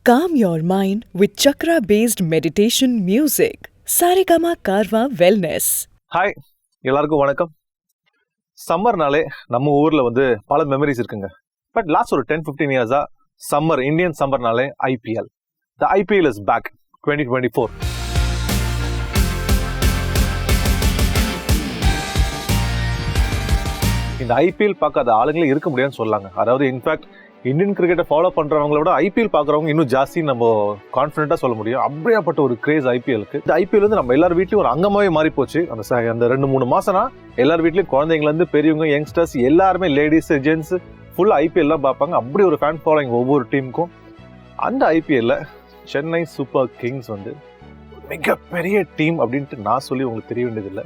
Calm your mind with chakra-based meditation music. Saregama Karwa Wellness. Hi, எல்லாருக்கும் வணக்கம். சம்மர்னாலே நம்ம ஊரில் பல மெமரிஸ் இருக்குங்க. பட் லாஸ்ட் ஒரு 10-15 இயர்ஸாக சம்மர், இந்தியன் சம்மர்னாலே IPL. The IPL is back 2024. இந்த ஐபிஎல் பார்க்காத ஆளுங்களே இருக்க முடியாதுன்னு சொல்லாங்க. அதாவது இன்ஃபேக்ட் இந்தியன் கிரிக்கெட்டை ஃபாலோ பண்ணுறவங்கள விட ஐபிஎல் பார்க்குறவங்க இன்னும் ஜாஸ்தி நம்ம கான்ஃபிடென்ட்டாக சொல்ல முடியும். அப்படியாப்பட்ட ஒரு கிரேஸ் ஐபிஎலுக்கு. இந்த ஐபிஎல் நம்ம எல்லார் வீட்லையும் ஒரு அங்கமாகவே மாறி போச்சு. அந்த 2-3 மாசம்னா எல்லார் வீட்லையும் குழந்தைங்கலேருந்து பெரியவங்க, யங்ஸ்டர்ஸ் எல்லாருமே, லேடிஸ், ஜென்ஸ் ஃபுல்லாக ஐபிஎல்லாம் பார்ப்பாங்க. அப்படி ஒரு ஃபேன் ஃபாலோயிங் ஒவ்வொரு டீமுக்கும். அந்த ஐபிஎல்ல சென்னை சூப்பர் கிங்ஸ் மிகப்பெரிய டீம் அப்படின்ட்டு நான் சொல்லி உங்களுக்கு தெரிய வேண்டியதில்லை.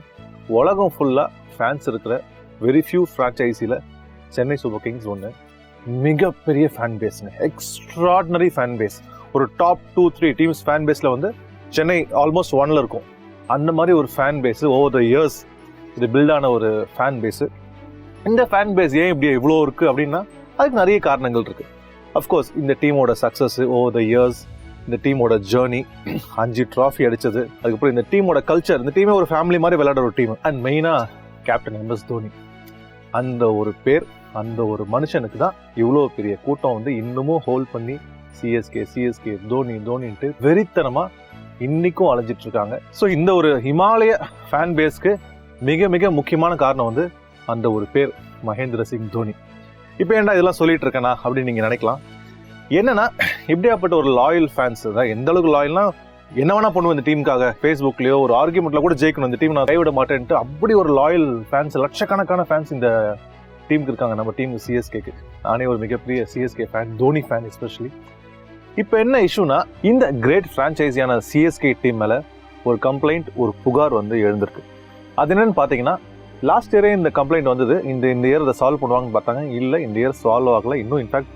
உலகம் ஃபுல்லாக ஃபேன்ஸ் இருக்கிற வெரி ஃபியூ ஃப்ரான்ச்சைஸியில் சென்னை சூப்பர் கிங்ஸ் மிகப்பெரிய ஃபேன் பேஸ்ங்க. Extraordinary fan base. ஒரு டாப் 2-3 டீம்ஸ் ஃபேன் பேஸில் சென்னை ஆல்மோஸ்ட் 1ல் இருக்கும். அந்த மாதிரி ஒரு fan base over the years இது பில்டான ஒரு ஃபேன் பேஸு. இந்த ஃபேன் பேஸ் ஏன் இப்படி இவ்வளோ இருக்குது அப்படின்னா அதுக்கு நிறைய காரணங்கள் இருக்குது. அஃப்கோர்ஸ் இந்த டீமோட சக்ஸஸ் ஓவர் த இயர்ஸ், இந்த டீமோட ஜேர்னி, 5 ட்ராஃபி அடித்தது, அதுக்கப்புறம் இந்த டீமோட கல்ச்சர், இந்த டீமே ஒரு ஃபேமிலி மாதிரி விளையாடுற ஒரு டீம். அண்ட் மெயினாக கேப்டன் MS தோனி. அந்த ஒரு பேர், அந்த ஒரு மனுஷனுக்கு தான் இவ்வளோ பெரிய கூட்டம் இன்னமும் ஹோல்ட் பண்ணி சிஎஸ்கே தோனின்ட்டு வெறித்தனமாக இன்னைக்கும் அலைஞ்சிட்டு இருக்காங்க. ஸோ இந்த ஒரு ஹிமாலய ஃபேன் பேஸ்க்கு மிக மிக முக்கியமான காரணம் அந்த ஒரு பேர், மகேந்திர சிங் தோனி. இப்போ ஏன்டா இதெல்லாம் சொல்லிட்டு இருக்கேனா அப்படின்னு நீங்கள் நினைக்கலாம். என்னன்னா, இப்படியாப்பட்ட ஒரு லாயல் ஃபேன்ஸ் தான். எந்த அளவுக்கு லாயல்னா, என்ன வேணா பண்ணுவோம் இந்த டீமுக்காக. ஃபேஸ்புக்லேயோ ஒரு ஆர்குமெண்ட்ல கூட ஜெயிக்கணும், இந்த டீம் நான் கைவிட மாட்டேன்ட்டு அப்படி ஒரு லாயல் ஃபேன்ஸ், லட்சக்கணக்கான ஃபேன்ஸ் இந்த டீமுக்கு இருக்காங்க. நம்ம டீம் சிஎஸ்கேக்கு. நானே ஒரு மிகப்பெரிய CSK fan, Dhoni fan especially. இப்போ என்ன இஷ்யூனா, இந்த கிரேட் ஃப்ரான்ச்சைஸியான சிஎஸ்கே டீம் மேலே ஒரு கம்ப்ளைண்ட், ஒரு புகார் எழுந்திருக்கு. அது என்னன்னு பார்த்தீங்கன்னா, லாஸ்ட் இயரே இந்த கம்ப்ளைண்ட் வந்தது. இந்த இயர் அதை சால்வ் பண்ணுவாங்கன்னு பார்த்தாங்க. இல்லை, இந்த இயர் சால்வ் ஆகலை. இன்னும் இன்ஃபேக்ட்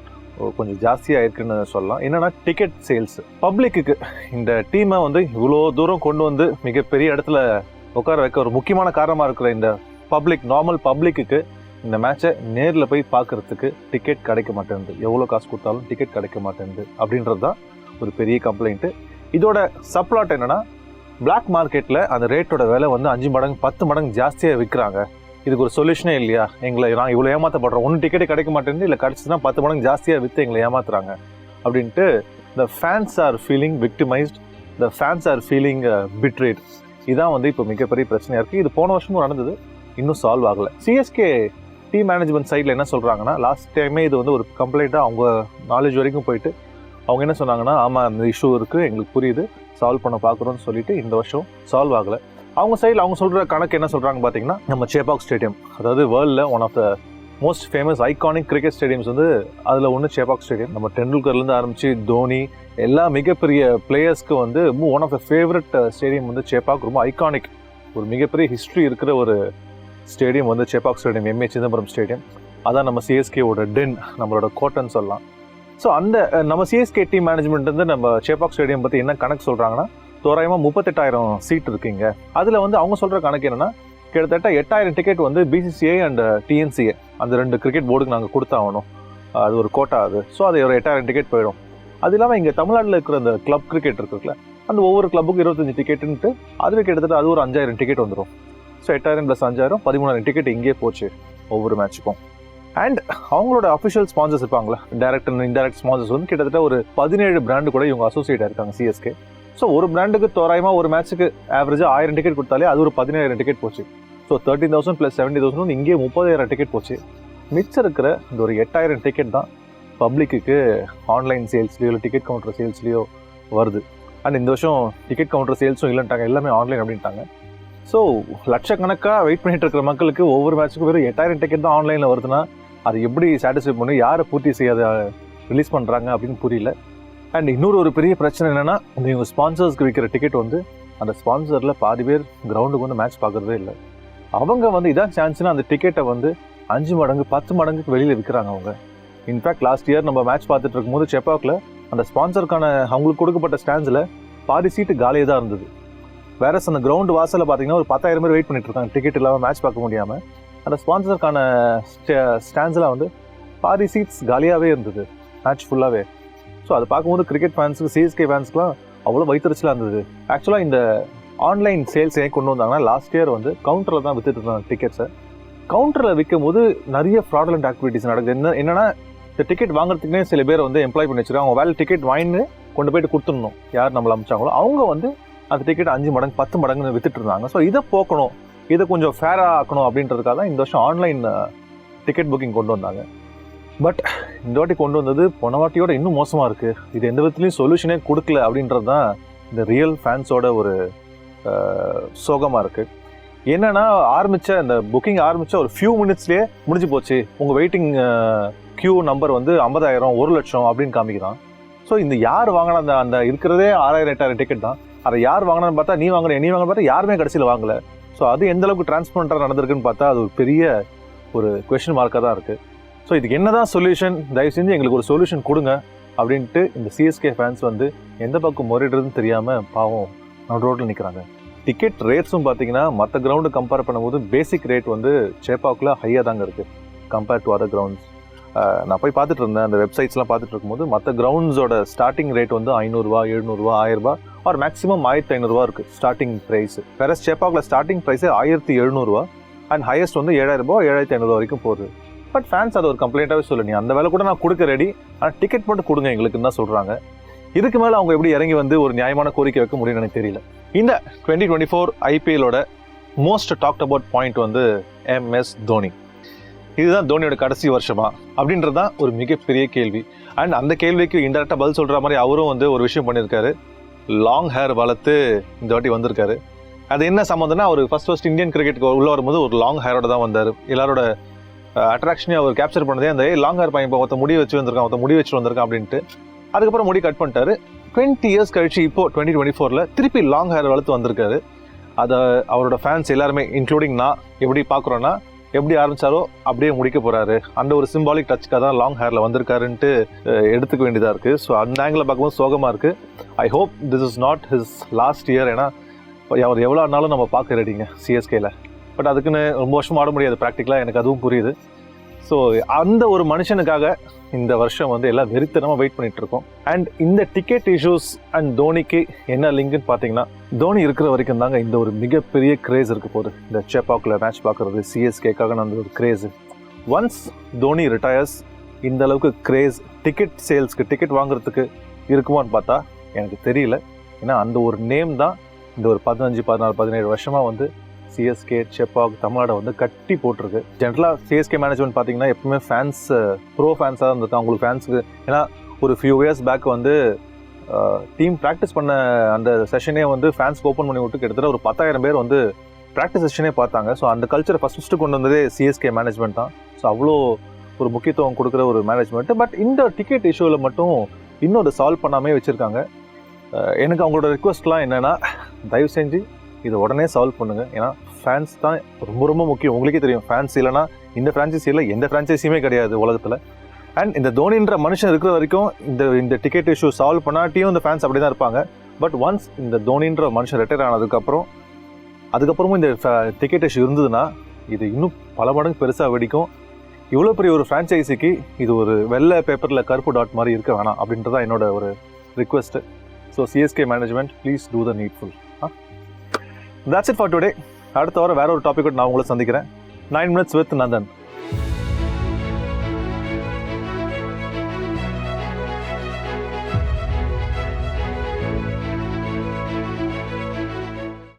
கொஞ்சம் ஜாஸ்தியாக இருக்குன்னு சொல்லலாம். என்னன்னா, டிக்கெட் சேல்ஸ். பப்ளிக்கு இந்த டீமை இவ்வளோ தூரம் கொண்டு மிகப்பெரிய இடத்துல உட்கார வைக்க ஒரு முக்கியமான காரணமாக இருக்கிற இந்த நார்மல் பப்ளிக்கு இந்த மேட்சை நேரில் போய் பார்க்கறதுக்கு டிக்கெட் கிடைக்க மாட்டேங்குது. எவ்வளோ காசு கொடுத்தாலும் டிக்கெட் கிடைக்க மாட்டேங்குது அப்படின்றது தான் ஒரு பெரிய கம்ப்ளைண்ட்டு. இதோட சப்ளாட் என்னன்னா, பிளாக் மார்க்கெட்டில் அந்த ரேட்டோட விலை 5 மடங்கு 10 மடங்கு ஜாஸ்தியாக விற்கிறாங்க. இதுக்கு ஒரு சொல்யூஷனே இல்லையா? நான் இவ்வளோ ஏமாற்றப்படுறேன், ஒன்றும் டிக்கெட்டே கிடைக்க மாட்டேங்குது, இல்லை கிடச்சிதுன்னா 10 மடங்கு ஜாஸ்தியாக விற்று எங்களை ஏமாத்துறாங்க அப்படின்ட்டு the fans are feeling victimised, the fans are feeling betrayed. இதான் இப்போ மிகப்பெரிய பிரச்சனையாக இருக்குது. இது போன வருஷமும் நடந்தது, இன்னும் சால்வ் ஆகலை. சிஎஸ்கே டீம் மேனேஜ்மெண்ட் சைடில் என்ன சொல்கிறாங்கன்னா, லாஸ்ட் டைமே இது ஒரு கம்ப்ளைண்ட்டாக அவங்க நாலேஜ் வரைக்கும் போயிட்டு அவங்க என்ன சொன்னாங்கன்னா, ஆமாம் அந்த இஷ்யூ இருக்குது, எங்களுக்கு புரியுது, சால்வ் பண்ண பார்க்குறோன்னு சொல்லிட்டு இந்த வருஷம் சால்வ் ஆகலை. அவங்க சைடில் அவங்க சொல்கிற கணக்கு என்ன சொல்கிறாங்க பார்த்தீங்கன்னா, நம்ம சேப்பாக் ஸ்டேடியம், அதாவது வேர்ல்டில் one of the most famous iconic cricket stadiums அதில் ஒன்று சேப்பாக் ஸ்டேடியம். நம்ம டெண்டுல்கர்லேருந்து ஆரம்பித்து தோனி எல்லா மிகப்பெரிய பிளேயர்ஸ்க்கு one of the favourite stadium Chepauk. ரொம்ப ஐகானிக், ஒரு மிகப்பெரிய ஹிஸ்ட்ரி இருக்கிற ஒரு stadium Chepauk stadium, MA Chidambaram stadium. அதான் நம்ம சிஎஸ்கேவோட டென், நம்மளோட கோட்டைன்னு சொல்லலாம். ஸோ அந்த நம்ம சிஎஸ்கே டீம் மேனேஜ்மெண்ட் நம்ம சேப்பாக் ஸ்டேடியம் பற்றி என்ன கணக்கு சொல்கிறாங்கன்னா, தோராயமாக 38,000 சீட் இருக்குங்க. அதில் அவங்க சொல்கிற கணக்கு என்னென்னா, கிட்டத்தட்ட 8,000 டிக்கெட் BCCI அண்ட் TNCA அந்த 2 கிரிக்கெட் போர்டுக்கு நாங்கள் கொடுத்தாகணும். அது ஒரு கோட்டா அது. ஸோ அது ஒரு 8,000 டிக்கெட் போயிடும். அது இல்லாமல் இங்கே தமிழ்நாட்டில் இருக்கிற அந்த கிளப் கிரிக்கெட் இருக்குல்ல, அந்த ஒவ்வொரு கிளப்புக்கு 25 டிக்கெட்டுன்ட்டு அதுவே கிட்டத்தட்ட அது ஒரு 5,000 டிக்கெட் வந்துடும். ஸோ 8,000 + 5,000 13,000 டிக்கெட் இங்கேயே போச்சு ஒவ்வொரு மேட்சுக்கும். அண்ட் அவங்களோட அஃபிஷியல் ஸ்பான்சர்ஸ் இருப்பாங்களா, டைரக்ட் அண்ட் இன்டைரக்ட் ஸ்பான்சர்ஸ் கிட்டத்தட்ட ஒரு 17 பிராண்டு கூட இவங்க அசோசியேட் ஆயிருக்காங்க சிஎஸ்கே. ஸோ ஒரு பிராண்டுக்கு தோராயமாக ஒரு மேட்ச்சுக்கு ஆவரேஜாக 1000 டிக்கெட் கொடுத்தாலே அது ஒரு 17,000 டிக்கெட் போச்சு. ஸோ 13,000 + 70,000 இங்கே 30,000 டிக்கெட் போச்சு. மிச்சம் இருக்கிற இந்த ஒரு 8,000 டிக்கெட் தான் பப்ளிக்கு ஆன்லைன் சேல்ஸ்லையோ இல்லை டிக்கெட் கவுண்டர் சேல்ஸ்லையோ வருது. அண்ட் இந்த வருஷம் டிக்கெட் கவுண்டர் சேல்ஸும் இல்லைன்ட்டாங்க, எல்லாமே ஆன்லைன் அப்படின்ட்டாங்க. ஸோ லட்சக்கணக்காக வெயிட் பண்ணிட்டு இருக்கிற மக்களுக்கு ஒவ்வொரு மேட்ச்சுக்கும் வெறும் 8,000 டிக்கெட் தான் ஆன்லைனில் வருதுன்னா அது எப்படி சாட்டிஸ்ஃபை பண்ணி யாரை பூர்த்தி செய்யாத ரிலீஸ் பண்ணுறாங்க அப்படின்னு புரியல. அண்ட் இன்னொரு ஒரு பெரிய பிரச்சனை என்னென்னா, இவங்க ஸ்பான்சர்ஸ்க்கு விற்கிற டிக்கெட் அந்த ஸ்பான்சரில் பாதி பேர் கிரவுண்டுக்கு மேட்ச் பார்க்குறதே இல்லை. அவங்க இதான் சான்ஸ்னா அந்த டிக்கெட்டை 5 மடங்கு 10 மடங்குக்கு வெளியில் விற்கிறாங்க அவங்க. இன்ஃபேக்ட் லாஸ்ட் இயர் நம்ம மேட்ச் பார்த்துட்டு இருக்கும்போது செப்பாக்கில் அந்த ஸ்பான்சருக்கான அவங்களுக்கு கொடுக்கப்பட்ட ஸ்டாண்ட்ஸில் பாதி சீட்டு காலியாக தான் இருந்தது. வேற அந்த கிரவுண்ட் வாசலில் பார்த்தீங்கன்னா ஒரு 10,000 பேர் வெயிட் பண்ணிட்டு இருக்காங்க டிக்கெட் இல்லாமல் மேட்ச் பார்க்க முடியாமல். அந்த ஸ்பான்சருக்கான ஸ்டாண்ட்ஸில் பாதி சீட்ஸ் காலியாகவே இருந்தது மேட்ச் ஃபுல்லாகவே. ஸோ அதை பார்க்கும்போது கிரிக்கெட் ஃபேன்ஸுக்கு சிஎஸ்கே ஃபேன்ஸ்க்குலாம் அவ்வளோ வைத்தறிச்சலாக இருந்தது. ஆக்சுவலாக இந்த ஆன்லைன் சேல்ஸ் ஏன் கொண்டு வந்தாங்கன்னா லாஸ்ட் இயர் வந்து கவுண்டரில் தான் வித்துட்டு இருந்தாங்க டிக்கெட்ஸை. கவுண்டரில் விற்கும் போது நிறைய ஃப்ராடுலண்ட் ஆக்டிவிட்டிஸ் நடக்குது. என்னன்னா இந்த டிக்கெட் வாங்குறதுக்குனே சில பேர் வந்து எம்ப்ளாய் பண்ணி வச்சுருக்காங்க. அவங்க வேலை டிக்கெட் வாங்கி கொண்டு போயிட்டு கொடுத்துடணும், யார் நம்மளை அமிச்சாங்களோ அவங்க வந்து அந்த டிக்கெட் 5 மடங்கு 10 மடங்குன்னு வித்துட்டு இருந்தாங்க. ஸோ இதை போக்கணும், இதை கொஞ்சம் ஃபேராக ஆக்கணும் அப்படின்றதுக்காக தான் இந்த வருஷம் ஆன்லைன் டிக்கெட் புக்கிங் கொண்டு வந்தாங்க. பட் இந்த வாட்டி கொண்டு வந்தது போன வாட்டியோட இன்னும் மோசமாக இருக்குது. இது எந்த விதத்துலையும் சொல்யூஷனே கொடுக்கல அப்படின்றது தான் இந்த ரியல் ஃபேன்ஸோட ஒரு சோகமாக இருக்குது. என்னன்னா இந்த புக்கிங் ஆரம்பித்த ஒரு ஃபியூ மினிட்ஸ்லேயே முடிஞ்சு போச்சு, உங்கள் வெயிட்டிங் கியூ நம்பர் வந்து 50,000 1,00,000 அப்படின்னு காமிக்கிறான். ஸோ இந்த யார் வாங்கினா அந்த இருக்கிறதே 6,000-8,000 டிக்கெட் தான். அதை யார் வாங்கினான்னு பார்த்தா நீ வாங்கின பார்த்தா யாருமே கடைசியில் வாங்கலை. ஸோ அது எந்த அளவுக்கு டிரான்ஸ்பரண்டாக நடந்திருக்குன்னு பார்த்தா அது ஒரு பெரிய ஒரு கொஸ்டின் மார்க்காக தான் இருக்குது. ஸோ இதுக்கு என்ன தான் சொல்யூஷன், தயவு செஞ்சு எங்களுக்கு ஒரு சொல்யூஷன் கொடுங்க அப்படின்ட்டு இந்த சிஎஸ்கே ஃபேன்ஸ் வந்து எந்த பக்கம் முறையிடுறதுன்னு தெரியாமல் பாவம் நடு ரோட்டில் நிற்கிறாங்க. டிக்கெட் ரேட்ஸும் பார்த்தீங்கன்னா மற்ற கிரவுண்டு கம்பேர் பண்ணும்போது பேசிக் ரேட் வந்து சேப்பாக்கில் ஹையாக தாங்க இருக்குது கம்பேர்ட் டு அதர் கிரவுண்ட்ஸ். நான் போய் பார்த்துட்டு இருந்தேன், அந்த வெப்சைட்ஸ்லாம் பார்த்துட்டு இருக்கும்போது மற்ற கிரவுண்ட்ஸோட ஸ்டார்டிங் ரேட் வந்து 500 700 1000 ஆர் மேக்ஸிமம் 1500 இருக்குது ஸ்டார்டிங் ப்ரைஸ். வேற சேப்பாக்கில் ஸ்டார்டிங் ப்ரைஸே 1700 அண்ட் ஹையஸ்ட் வந்து 7000 7500 வரைக்கும் போகுது. பட் ஃபேன்ஸ் அதை ஒரு கம்ப்ளைண்ட்டாகவே சொல்லு, நீ அந்த வேலை கூட நான் கொடுக்க ரெடி, ஆனால் டிக்கெட் மட்டும் கொடுங்க எங்களுக்குன்னு தான் சொல்கிறாங்க. இதுக்கு மேலே அவங்க எப்படி இறங்கி வந்து ஒரு நியாயமான கோரிக்கை வைக்க முடியும்னு எனக்கு தெரியல. இந்த 2024 ஐபிஎல்லோட மோஸ்ட் டாக்ட் அபவுட் பாயிண்ட் வந்து MS தோனி. இதுதான் தோனியோட கடைசி வருஷமா அப்படின்றது தான் ஒரு மிகப்பெரிய கேள்வி. அண்ட் அந்த கேள்விக்கு இன்டெரக்டாக பதில் சொல்கிற மாதிரி அவரும் வந்து ஒரு விஷயம் பண்ணியிருக்காரு. லாங் ஹேர் வளர்த்து இந்த வாட்டி வந்திருக்காரு. அது என்ன சம்மந்தம்னா, அவர் ஃபர்ஸ்ட் இந்தியன் கிரிக்கெட்டுக்கு உள்ளே வரும்போது ஒரு லாங் ஹேரோட தான் வந்தார். எல்லாரோட அட்ராக்ஷனே அவர் கேப்சர் பண்ணதே அந்த லாங் ஹேர் பையன், இப்போ ஒருத்த முடி வச்சு வந்திருக்கான் அப்படின்ட்டு. அதுக்கப்புறம் முடி கட் பண்ணிட்டாரு. 20 இயர்ஸ் கழிச்சு இப்போ 2024 திருப்பி லாங் ஹேர் வளர்த்து வந்திருக்காரு. அதை அவரோட ஃபேன்ஸ் எல்லாருமே இன்க்ளூடிங் நான் எப்படி பார்க்குறோன்னா, எப்படி ஆரம்பிச்சாரோ அப்படியே முடிக்க போறாரு. அந்த ஒரு சிம்பாலிக் டச்சுக்காக தான் லாங் ஹேர்ல வந்திருக்காருன்ட்டு எடுத்துக்க வேண்டியதாக இருக்குது. ஸோ அந்த ஆங்கிளில் பார்க்கும்போது சோகமாக இருக்குது. I hope this is not his last year. ஏன்னா அவர் எவ்வளோ ஆனாலும் நம்ம பார்க்க ரெடிங்க சிஎஸ்கேல. பட் அதுக்குன்னு ரொம்ப வருஷம் ஆட முடியாது ப்ராக்டிக்கலாக, எனக்கு அதுவும் புரியுது. ஸோ அந்த ஒரு மனுஷனுக்காக இந்த வருஷம் வந்து எல்லாம் வெறித்தனமாக வெயிட் பண்ணிட்டு இருக்கோம். அண்ட் இந்த டிக்கெட் இஷ்யூஸ் அண்ட் தோனிக்கு என்ன லிங்க்னு பார்த்தீங்கன்னா, தோனி இருக்கிற வரைக்கும் தாங்க இந்த ஒரு மிகப்பெரிய கிரேஸ் இருக்க போகுது. இந்த சேப்பாக்கில் மேட்ச் பார்க்குறது சிஎஸ்கேக்காக அந்த ஒரு கிரேஸு. ஒன்ஸ் தோனி ரிட்டையர்ஸ் இந்த அளவுக்கு கிரேஸ் டிக்கெட் சேல்ஸ்க்கு, டிக்கெட் வாங்குறதுக்கு இருக்குமான்னு பார்த்தா எனக்கு தெரியல. ஏன்னா அந்த ஒரு நேம் தான் இந்த ஒரு 15 16 17 வருஷமாக வந்து சிஎஸ்கே சேப்பாக் தமிழ்நாடை வந்து கட்டி போட்டிருக்கு. ஜென்ரலாக சிஎஸ்கே மேனேஜ்மெண்ட் பார்த்தீங்கன்னா எப்பவுமே ஃபேன்ஸ் ப்ரோ ஃபேன்ஸாக தான் இருந்திருக்காங்க. அவங்களுக்கு ஃபேன்ஸுக்கு ஏன்னா ஒரு ஃபியூ இயர்ஸ் பேக் வந்து டீம் ப்ராக்டிஸ் பண்ண அந்த செஷனே வந்து ஃபேன்ஸ்க்கு ஓப்பன் பண்ணி விட்டு கிட்டத்தட்ட ஒரு 10,000 பேர் வந்து ப்ராக்டிஸ் செஷனே பார்த்தாங்க. ஸோ அந்த கல்ச்சரை ஃபஸ்ட்டு கொண்டு வந்ததே சிஎஸ்கே மேனேஜ்மெண்ட் தான். ஸோ அவ்வளோ ஒரு முக்கியத்துவம் கொடுக்குற ஒரு மேனேஜ்மெண்ட்டு. பட் இந்த டிக்கெட் இஷ்யூவில் மட்டும் இன்னும் அதை சால்வ் பண்ணாமே வச்சுருக்காங்க. எனக்கு அவங்களோட ரிக்வெஸ்ட்லாம் என்னென்னா, தயவு செஞ்சு இதை உடனே சால்வ் பண்ணுங்கள். ஏன்னா ஃபேன்ஸ் தான் ரொம்ப ரொம்ப முக்கியம். உங்களுக்கே தெரியும், ஃபேன்ஸ் இல்லைனா இந்த ஃப்ரான்ச்சைஸியில் எந்த ஃப்ரான்ச்சைஸியுமே கிடையாது உலகத்தில். அண்ட் இந்த தோனின்ற மனுஷன் இருக்கிற வரைக்கும் இந்த டிக்கெட் இஷ்யூ சால்வ் பண்ணாட்டியும் இந்த ஃபேன்ஸ் அப்படி தான் இருப்பாங்க. பட் ஒன்ஸ் இந்த தோனின்ற மனுஷன் ரிட்டையர் அதுக்கப்புறமும் இந்த டிக்கெட் இஷ்யூ இருந்ததுன்னா இது இன்னும் பல மடங்கு பெருசாக வெடிக்கும். இவ்வளோ பெரிய ஒரு ஃப்ரான்ச்சைஸிக்கு இது ஒரு வெள்ளை பேப்பரில் கருப்பு டாட் மாதிரி இருக்க வேணாம் அப்படின்றதான் என்னோட ஒரு request. So CSK management please do the needful. That's it for today. அடுத்த வாரம் வேற ஒரு டாபிக் நான் உங்களை சந்திக்கிறேன். 9 minutes with நந்தன்.